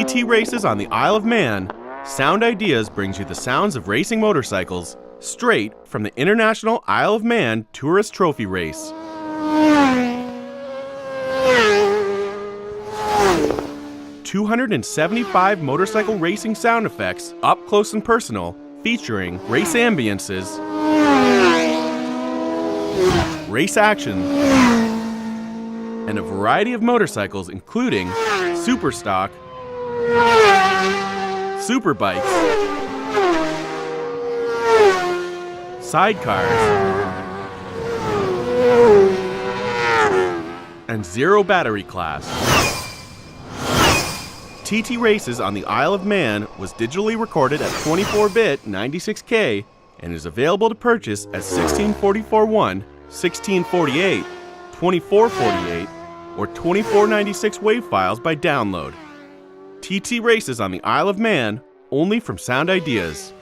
TT Races on the Isle of Man, Sound Ideas brings you the sounds of racing motorcycles straight from the International Isle of Man Tourist Trophy Race. "275 motorcycle racing sound effects up close and personal, featuring race ambiances, race action, and a variety of motorcycles including super stock, super bikes, sidecars, and zero battery class. TT Races on the Isle of Man was digitally recorded at 24-bit 96K and is available to purchase at 1644.1, 1648, 2448, or 2496 WAV files by download. TT Races on the Isle of Man, only from Sound Ideas.